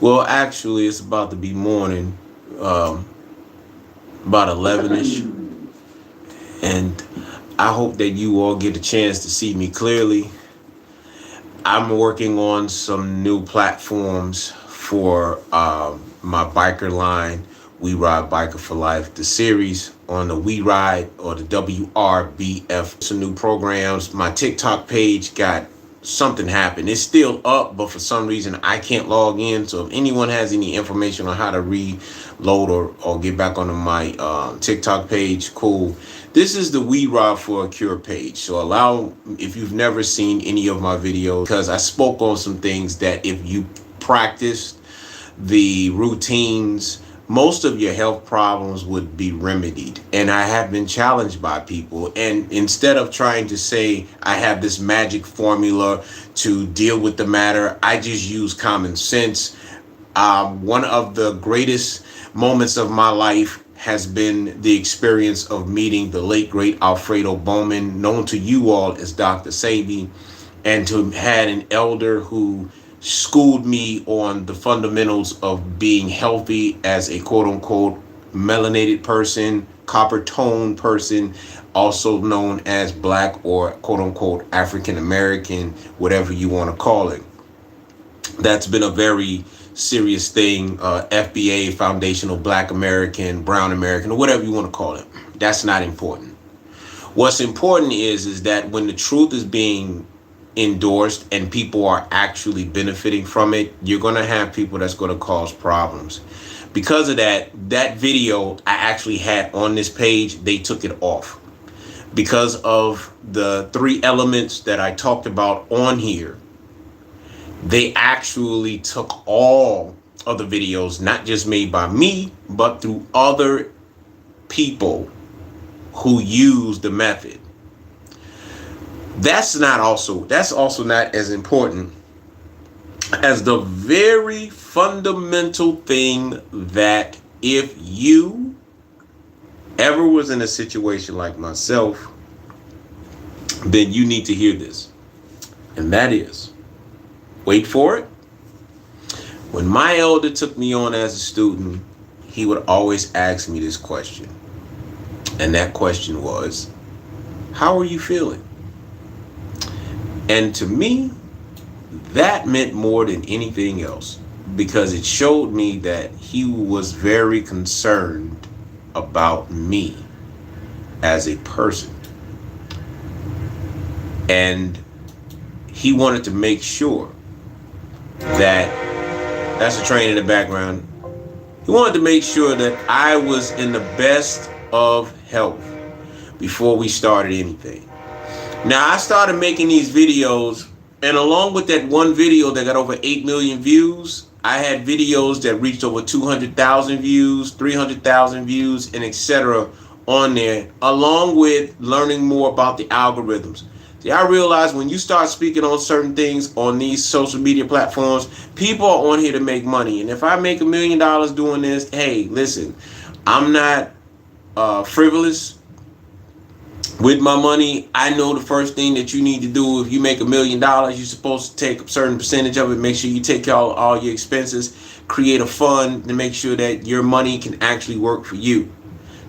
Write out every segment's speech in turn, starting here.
Well, actually, it's about to be morning, um, about 11ish, and I hope that you all get a chance to see me clearly. I'm working on some new platforms for my biker line, We Ride Biker for Life, the series on the We Ride or the WRBF. Some new programs. My TikTok page got something happened. It's still up, but for some reason I can't log in. So if anyone has any information on how to reload or get back onto my TikTok page, cool. This is the We Ride for a Cure page. So if you've never seen any of my videos, because I spoke on some things that if you practiced the routines, most of your health problems would be remedied. And I have been challenged by people. And instead of trying to say I have this magic formula to deal with the matter, I just use common sense. One of the greatest moments of my life has been the experience of meeting the late great Alfredo Bowman, known to you all as Dr. Sabi, and to have had an elder who schooled me on the fundamentals of being healthy as a quote unquote melanated person, copper toned person, also known as black or quote unquote African American, whatever you want to call it. That's been a very serious thing. FBA, Foundational Black American, Brown American, or whatever you want to call it. That's not important. What's important is that when the truth is being endorsed and people are actually benefiting from it, you're going to have people that's going to cause problems. Because of that video I actually had on this page, they took it off. Because of the 3 elements that I talked about on here, they actually took all of the videos, not just made by me, but through other people who use the method. That's also not as important as the very fundamental thing that if you ever was in a situation like myself, then you need to hear this. And that is, wait for it. When my elder took me on as a student, he would always ask me this question. And that question was, how are you feeling? And to me, that meant more than anything else, because it showed me that he was very concerned about me as a person. And he wanted to make sure that's a train in the background. He wanted to make sure that I was in the best of health before we started anything. Now, I started making these videos, and along with that one video that got over 8 million views, I had videos that reached over 200,000 views, 300,000 views, and etc. on there, along with learning more about the algorithms. See, I realized when you start speaking on certain things on these social media platforms, people are on here to make money. And if I make $1 million doing this, hey, listen, I'm not frivolous with my money. I know the first thing that you need to do if you make $1 million, you're supposed to take a certain percentage of it. Make sure you take all your expenses, create a fund to make sure that your money can actually work for you.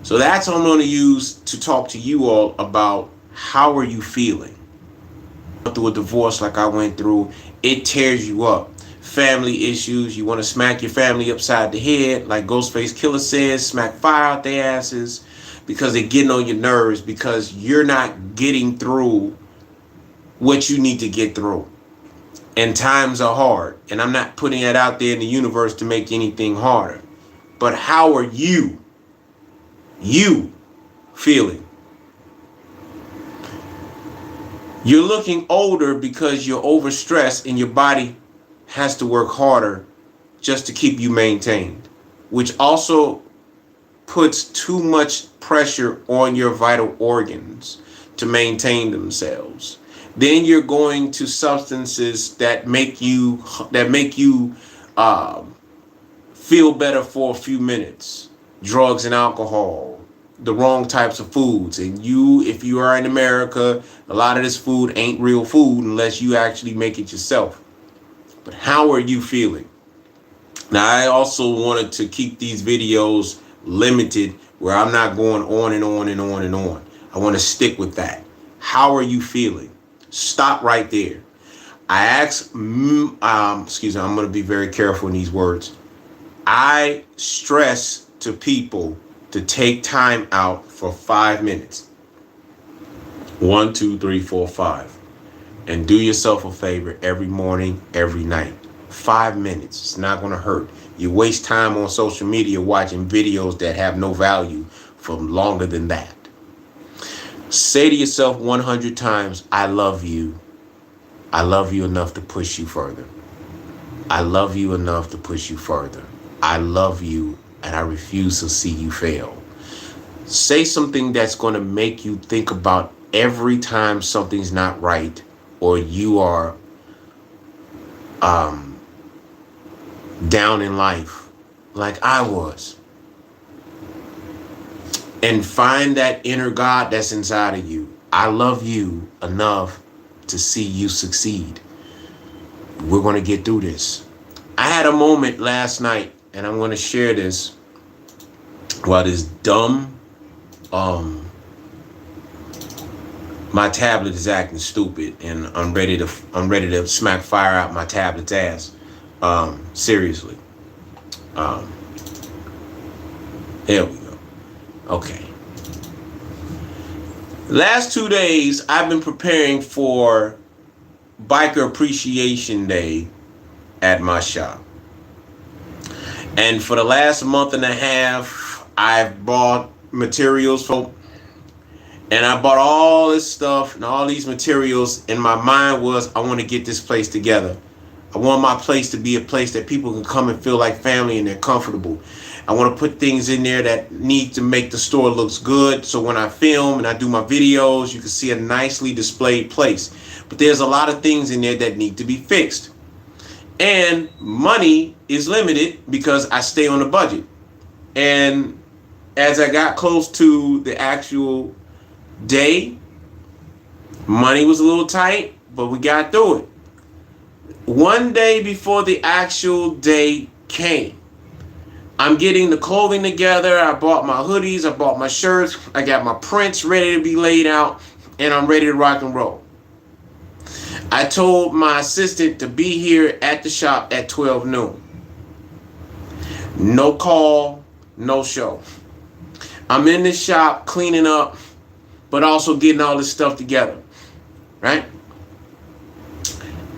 So that's what I'm going to use to talk to you all about how are you feeling. Through a divorce like I went through, it tears you up. Family issues, you want to smack your family upside the head, like Ghostface Killer says, smack fire out their asses, because they're getting on your nerves, because you're not getting through what you need to get through. And times are hard. And I'm not putting that out there in the universe to make anything harder. But how are you feeling? You're looking older because you're overstressed and your body has to work harder just to keep you maintained, which also puts too much pressure on your vital organs to maintain themselves. Then you're going to substances that make you feel better for a few minutes. Drugs and alcohol, the wrong types of foods. And if you are in America, a lot of this food ain't real food unless you actually make it yourself. But how are you feeling? Now, I also wanted to keep these videos limited where I'm not going on and on and on and on. I want to stick with that. How are you feeling? Stop right there. I ask, excuse me, I'm going to be very careful in these words. I stress to people to take time out for 5 minutes. 1, 2, 3, 4, 5. And do yourself a favor every morning, every night. 5 minutes. It's not going to hurt. You waste time on social media watching videos that have no value for longer than that. Say to yourself 100 times, I love you. I love you enough to push you further. I love you enough to push you further. I love you and I refuse to see you fail. Say something that's going to make you think about every time something's not right or you are down in life like I was. And find that inner God that's inside of you. I love you enough to see you succeed. We're going to get through this. I had a moment last night, and I'm going to share this while this dumb, my tablet is acting stupid, and I'm ready to smack fire out my tablet's ass. Seriously. There we go. Okay. Last 2 days, I've been preparing for Biker Appreciation Day at my shop. And for the last month and a half, I've bought materials and I bought all this stuff and all these materials. And my mind was, I want to get this place together. I want my place to be a place that people can come and feel like family and they're comfortable. I want to put things in there that need to make the store looks good. So when I film and I do my videos, you can see a nicely displayed place. But there's a lot of things in there that need to be fixed. And money is limited because I stay on a budget. And as I got close to the actual day, money was a little tight, but we got through it. One day before the actual day came, I'm getting the clothing together. I bought my hoodies. I bought my shirts. I got my prints ready to be laid out, and I'm ready to rock and roll. I told my assistant to be here at the shop at 12 noon. No call, no show. I'm in the shop cleaning up, but also getting all this stuff together, right?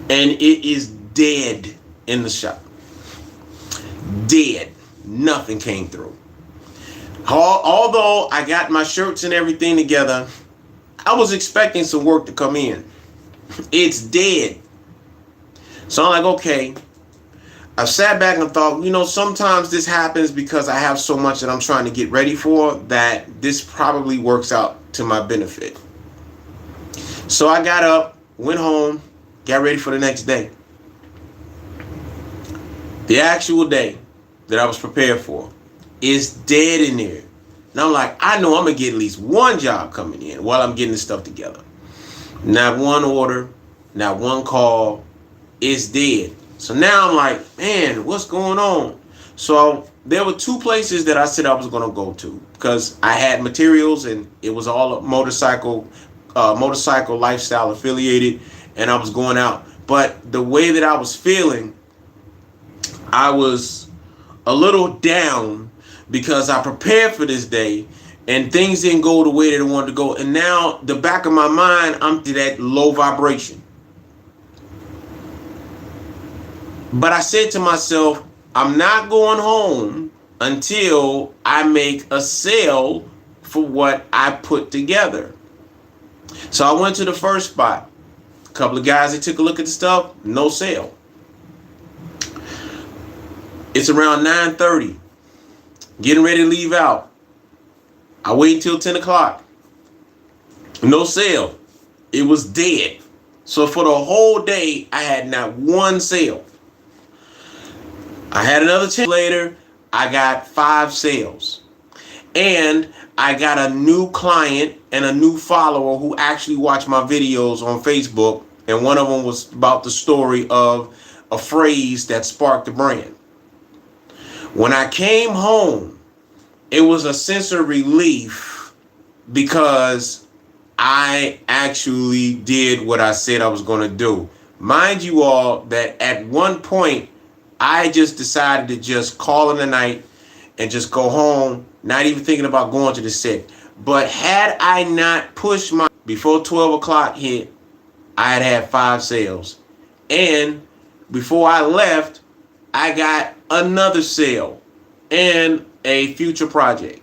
And it is dead in the shop. Dead. Nothing came through. Although I got my shirts and everything together, I was expecting some work to come in. It's dead. So I'm like, okay. I sat back and thought, sometimes this happens because I have so much that I'm trying to get ready for that this probably works out to my benefit. So I got up, went home, got ready for the next day. The actual day that I was prepared for is dead in there. And I'm like, I know I'm going to get at least one job coming in while I'm getting this stuff together. Not one order, not one call. It's dead. So now I'm like, man, what's going on? So there were 2 places that I said I was going to go to because I had materials and it was all motorcycle lifestyle affiliated, and I was going out. But the way that I was feeling, I was a little down because I prepared for this day and things didn't go the way that I wanted to go. And now the back of my mind, I'm to that low vibration. But I said to myself, I'm not going home until I make a sale for what I put together. So I went to the first spot. A couple of guys, they took a look at the stuff, no sale. It's around 9:30. Getting ready to leave out. I wait until 10 o'clock. No sale. It was dead. So for the whole day, I had not one sale. I had another chance later. I got 5 sales. And I got a new client and a new follower who actually watched my videos on Facebook. And one of them was about the story of a phrase that sparked the brand. When I came home, it was a sense of relief because I actually did what I said I was going to do. Mind you all that at one point, I just decided to just call it a night and just go home, not even thinking about going to the set. But had I not pushed my, before 12 o'clock hit, I had 5 sales. And before I left, I got another sale and a future project.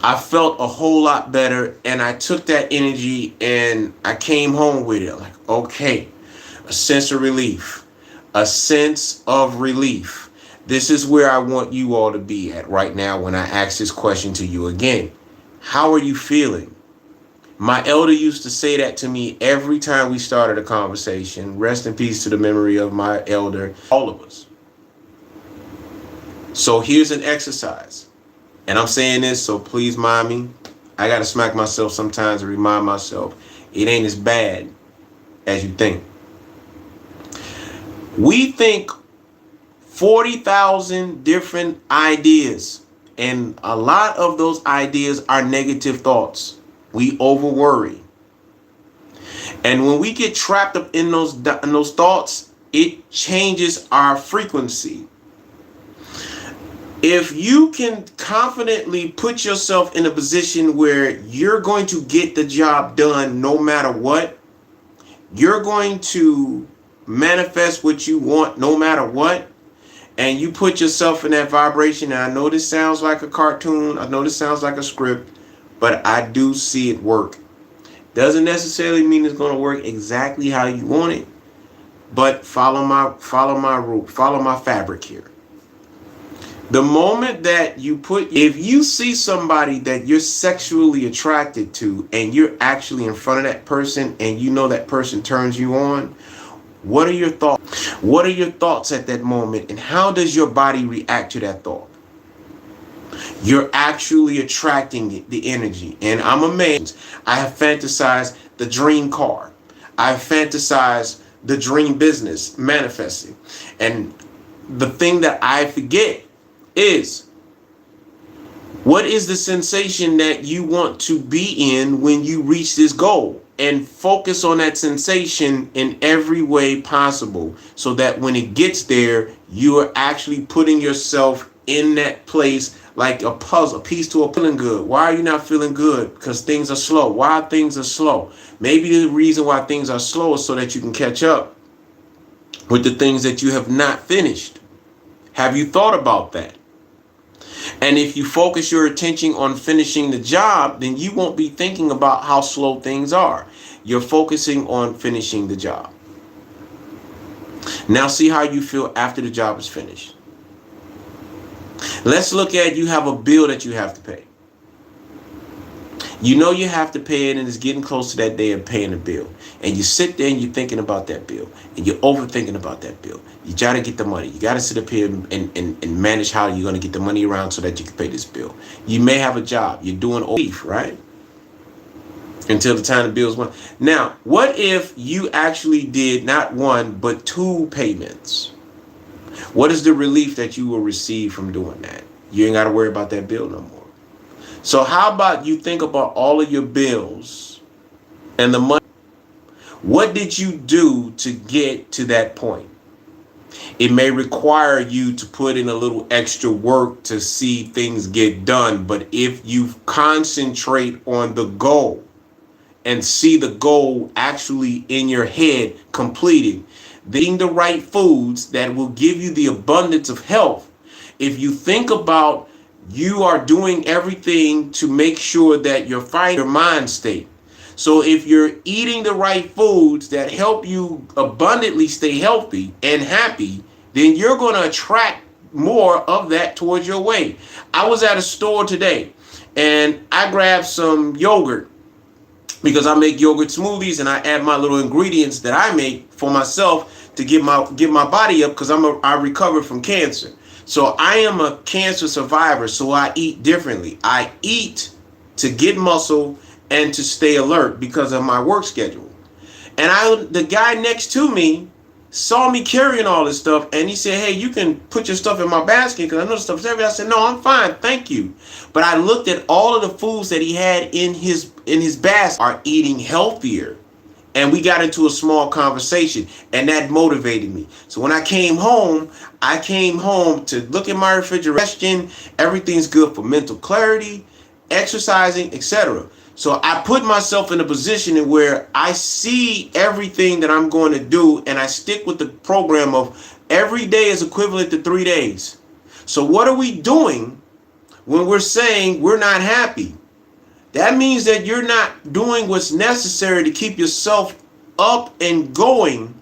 I felt a whole lot better, and I took that energy and I came home with it. Like, okay, a sense of relief. A sense of relief. This is where I want you all to be at right now when I ask this question to you again. How are you feeling? My elder used to say that to me every time we started a conversation. Rest in peace to the memory of my elder, all of us. So here's an exercise. And I'm saying this, so please mind me. I got to smack myself sometimes and remind myself it ain't as bad as you think. We think 40,000 different ideas, and a lot of those ideas are negative thoughts. We over worry. And when we get trapped up in those thoughts, it changes our frequency. If you can confidently put yourself in a position where you're going to get the job done no matter what, you're going to manifest what you want no matter what, and you put yourself in that vibration. And I know this sounds like a cartoon, I know this sounds like a script, but I do see it work. Doesn't necessarily mean it's going to work exactly how you want it, but follow my route, follow my fabric here. The moment that you if you see somebody that you're sexually attracted to and you're actually in front of that person and you know that person turns you on, what are your thoughts? What are your thoughts at that moment, and how does your body react to that thought? You're actually attracting the energy. And I'm amazed. I have fantasized the dream car. I've fantasized the dream business manifesting. And the thing that I forget is, what is the sensation that you want to be in when you reach this goal? And focus on that sensation in every way possible, so that when it gets there, you are actually putting yourself in that place like a puzzle, a piece to a feeling good. Why are you not feeling good? Because things are slow. Why things are slow? Maybe the reason why things are slow is so that you can catch up with the things that you have not finished. Have you thought about that? And if you focus your attention on finishing the job, then you won't be thinking about how slow things are. You're focusing on finishing the job. Now see how you feel after the job is finished. Let's look at, you have a bill that you have to pay. You know you have to pay it, and it's getting close to that day of paying the bill. And you sit there and you're thinking about that bill, and you're overthinking about that bill. You try to get the money. You got to sit up here and manage how you're going to get the money around so that you can pay this bill. You may have a job. You're doing OF, right? Until the time the bill's won. Now, what if you actually did not one, but 2 payments? What is the relief that you will receive from doing that? You ain't got to worry about that bill no more. So how about you think about all of your bills and the money? What did you do to get to that point? It may require you to put in a little extra work to see things get done. But if you concentrate on the goal and see the goal actually in your head completed, eating the right foods that will give you the abundance of health. If you think about, you are doing everything to make sure that you're finding your mind state. So if you're eating the right foods that help you abundantly stay healthy and happy, then you're going to attract more of that towards your way. I was at a store today and I grabbed some yogurt, because I make yogurt smoothies and I add my little ingredients that I make for myself to get my body up, because I recovered from cancer. So I am a cancer survivor, so I eat differently. I eat to get muscle and to stay alert because of my work schedule. And the guy next to me saw me carrying all this stuff, and he said, hey, you can put your stuff in my basket because I know the stuff's heavy. I said, no, I'm fine, thank you. But I looked at all of the foods that he had in his basket are eating healthier. And we got into a small conversation, and that motivated me. So when I came home to look at my refrigeration. Everything's good for mental clarity, exercising, etc. So I put myself in a position where I see everything that I'm going to do, and I stick with the program of every day is equivalent to 3 days. So what are we doing when we're saying we're not happy? That means that you're not doing what's necessary to keep yourself up and going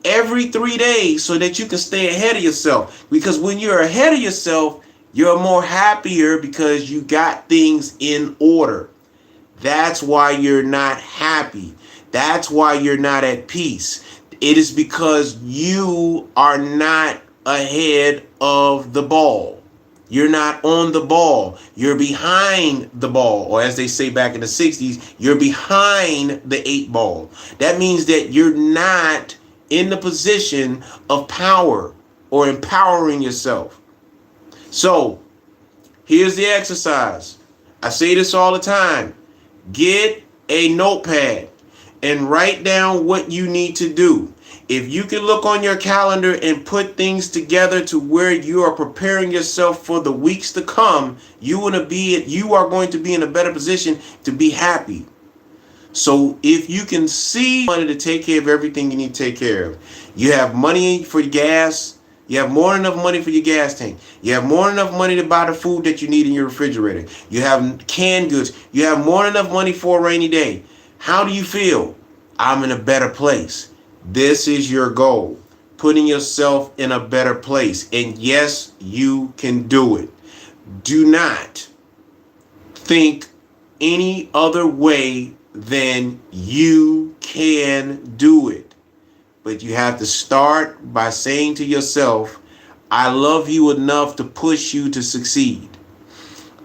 every 3 days so that you can stay ahead of yourself. Because when you're ahead of yourself, you're more happier because you got things in order. That's why you're not happy. That's why you're not at peace. It is because you are not ahead of the ball. You're not on the ball. You're behind the ball. Or as they say back in the 60s, you're behind the 8 ball. That means that you're not in the position of power or empowering yourself. So here's the exercise. I say this all the time. Get a notepad and write down what you need to do. If you can look on your calendar and put things together to where you are preparing yourself for the weeks to come, you are going to be in a better position to be happy. So if you can see money to take care of everything you need to take care of, you have money for gas, you have more than enough money for your gas tank, you have more than enough money to buy the food that you need in your refrigerator, you have canned goods, you have more than enough money for a rainy day. How do you feel? I'm in a better place. This is your goal, putting yourself in a better place. And yes, you can do it. Do not think any other way than you can do it. But you have to start by saying to yourself, I love you enough to push you to succeed.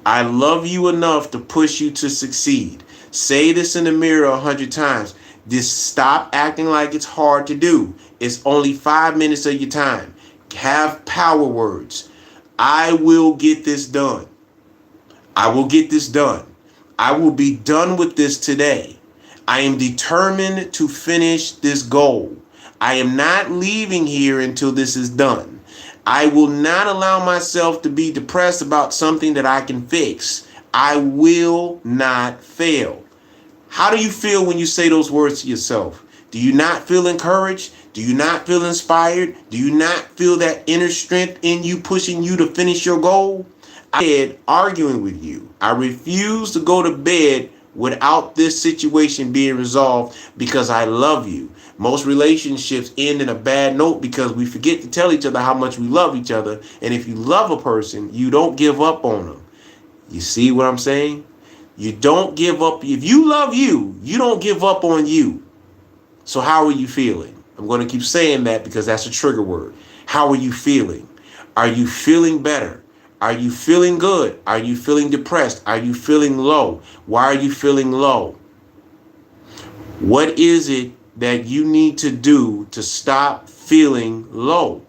I love you enough to push you to succeed. Say this in the mirror 100 times. Just stop acting like it's hard to do. It's only 5 minutes of your time. Have power words. I will get this done. I will get this done. I will be done with this today. I am determined to finish this goal. I am not leaving here until this is done. I will not allow myself to be depressed about something that I can fix. I will not fail. How do you feel when you say those words to yourself? Do you not feel encouraged? Do you not feel inspired? Do you not feel that inner strength in you pushing you to finish your goal? I'm arguing with you. I refuse to go to bed without this situation being resolved because I love you. Most relationships end in a bad note because we forget to tell each other how much we love each other. And if you love a person, you don't give up on them. You see what I'm saying? You don't give up. If you love you, you don't give up on you. So how are you feeling? I'm going to keep saying that because that's a trigger word. How are you feeling? Are you feeling better? Are you feeling good? Are you feeling depressed? Are you feeling low? Why are you feeling low? What is it that you need to do to stop feeling low?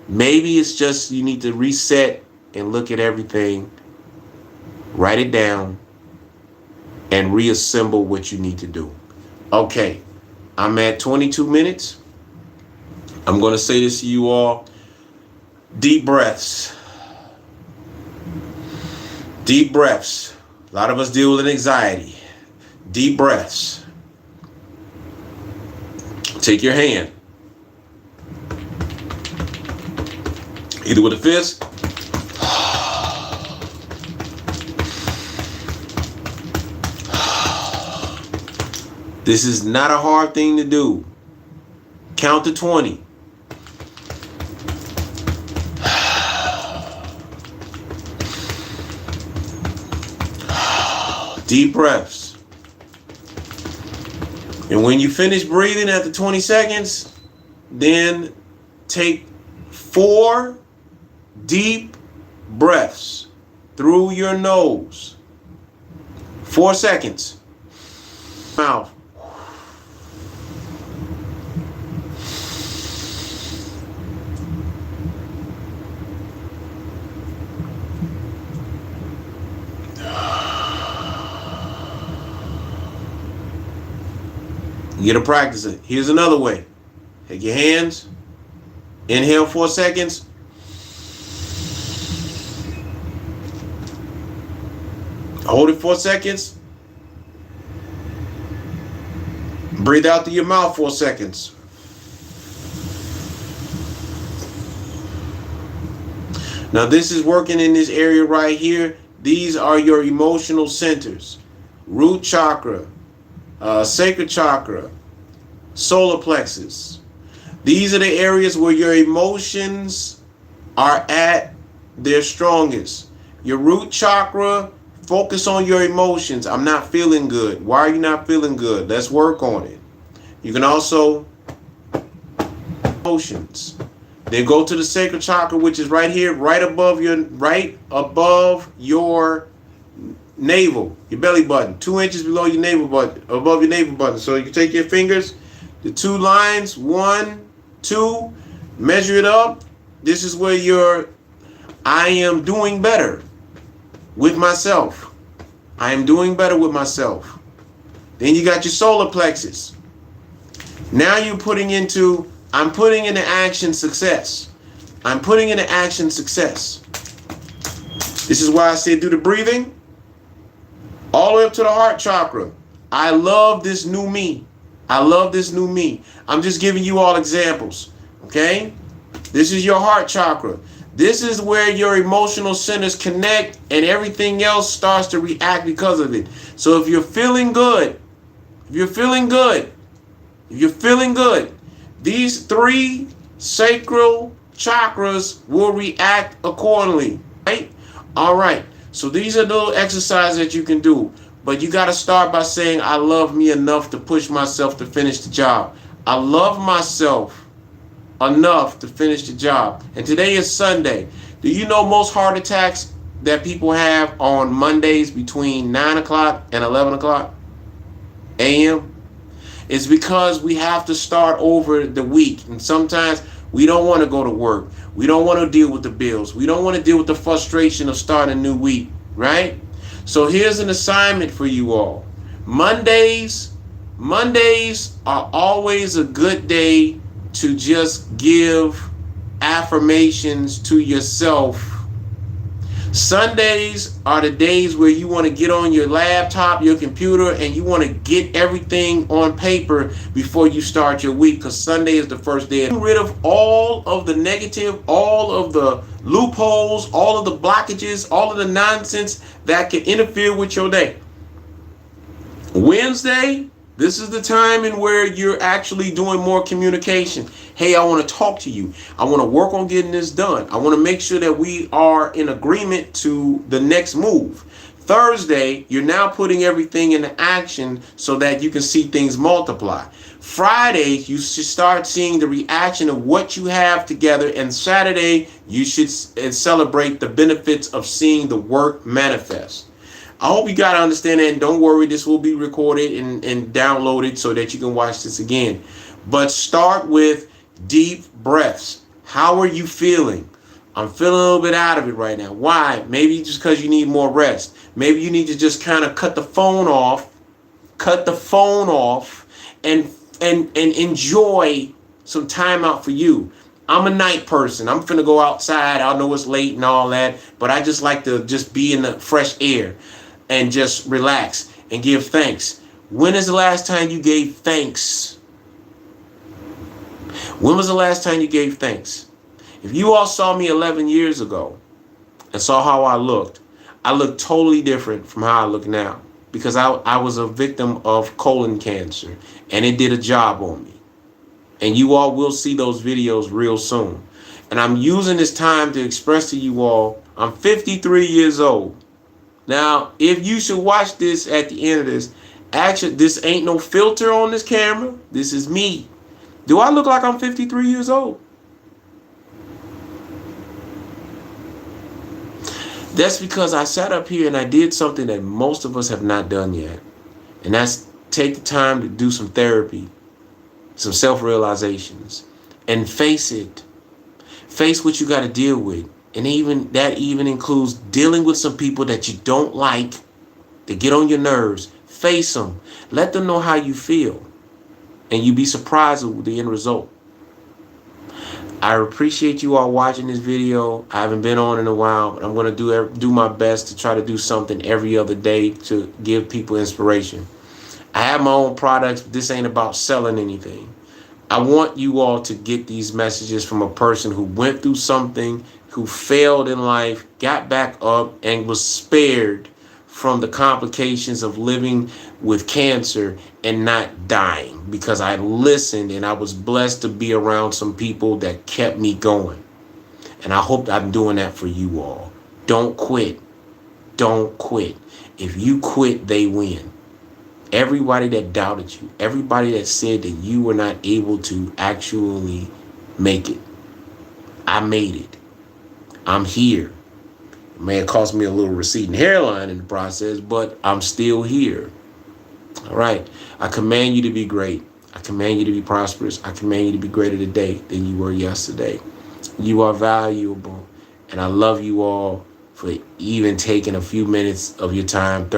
Maybe it's just you need to reset and look at everything, write it down, and reassemble what you need to do. Okay, I'm at 22 minutes. I'm going to say this to you all. Deep breaths. Deep breaths. A lot of us deal with anxiety. Deep breaths. Take your hand, either with a fist, this is not a hard thing to do. Count to 20. Deep breaths. And when you finish breathing after 20 seconds, then take 4 deep breaths through your nose. 4 seconds. Mouth. You got to practice it. Here's another way. Take your hands. Inhale 4 seconds. Hold it 4 seconds. Breathe out through your mouth 4 seconds. Now this is working in this area right here. These are your emotional centers. Root chakra, sacral chakra, solar plexus. These are the areas where your emotions are at their strongest. Your root chakra, focus on your emotions. I'm not feeling good. Why are you not feeling good? Let's work on it. You can also emotions. Then go to the sacral chakra, which is right here, right above your navel, your belly button, 2 inches below your navel button, above your navel button. So you can take your fingers, the 2 lines, 1, 2, measure it up. This is where I am doing better with myself. I am doing better with myself. Then you got your solar plexus. Now you're I'm putting into action success. I'm putting into action success. This is why I say do the breathing. All the way up to the heart chakra. I love this new me. I love this new me. I'm just giving you all examples. Okay? This is your heart chakra. This is where your emotional centers connect and everything else starts to react because of it. So if you're feeling good, these 3 sacral chakras will react accordingly, right? All right. So these are little exercises that you can do. But you got to start by saying, I love me enough to push myself to finish the job. I love myself enough to finish the job. And today is Sunday. Do you know most heart attacks that people have on Mondays between 9 o'clock and 11 o'clock a.m.? It's because we have to start over the week. And sometimes we don't want to go to work. We don't want to deal with the bills. We don't want to deal with the frustration of starting a new week, right? So here's an assignment for you all. Mondays are always a good day to just give affirmations to yourself. Sundays are the days where you want to get on your laptop, your computer, and you want to get everything on paper before you start your week, because Sunday is the first day. Get rid of all of the negative, all of the loopholes, all of the blockages, all of the nonsense that can interfere with your day. Wednesday, this is the time in where you're actually doing more communication. Hey, I want to talk to you. I want to work on getting this done. I want to make sure that we are in agreement to the next move. Thursday, you're now putting everything into action so that you can see things multiply. Friday, you should start seeing the reaction of what you have together. And Saturday, you should celebrate the benefits of seeing the work manifest. I hope you got to understand that, and don't worry, this will be recorded and downloaded so that you can watch this again. But start with deep breaths. How are you feeling? I'm feeling a little bit out of it right now. Why? Maybe just because you need more rest. Maybe you need to just kind of cut the phone off and enjoy some time out for you. I'm a night person. I'm finna go outside. I know it's late and all that, but I just like to just be in the fresh air and just relax and give thanks. When is the last time you gave thanks? When was the last time you gave thanks? If you all saw me 11 years ago and saw how I looked totally different from how I look now, because I was a victim of colon cancer and it did a job on me. And you all will see those videos real soon. And I'm using this time to express to you all, I'm 53 years old. Now, if you should watch this at the end of this, actually, this ain't no filter on this camera. This is me. Do I look like I'm 53 years old? That's because I sat up here and I did something that most of us have not done yet. And that's take the time to do some therapy, some self-realizations, and face it. Face what you got to deal with. And that even includes dealing with some people that you don't like, that get on your nerves. Face them. Let them know how you feel. and you'd be surprised with the end result. I appreciate you all watching this video. I haven't been on in a while, but I'm going to do my best to try to do something every other day to give people inspiration. I have my own products, but this ain't about selling anything. I want you all to get these messages from a person who went through something, who failed in life, got back up, and was spared from the complications of living with cancer and not dying, because I listened and I was blessed to be around some people that kept me going. And I hope I'm doing that for you all. Don't quit. Don't quit. If you quit, they win. Everybody that doubted you, everybody that said that you were not able to actually make it, I made it. I'm here. It may have cost me a little receding hairline in the process, but I'm still here. All right. I command you to be great. I command you to be prosperous. I command you to be greater today than you were yesterday. You are valuable. And I love you all for even taking a few minutes of your time.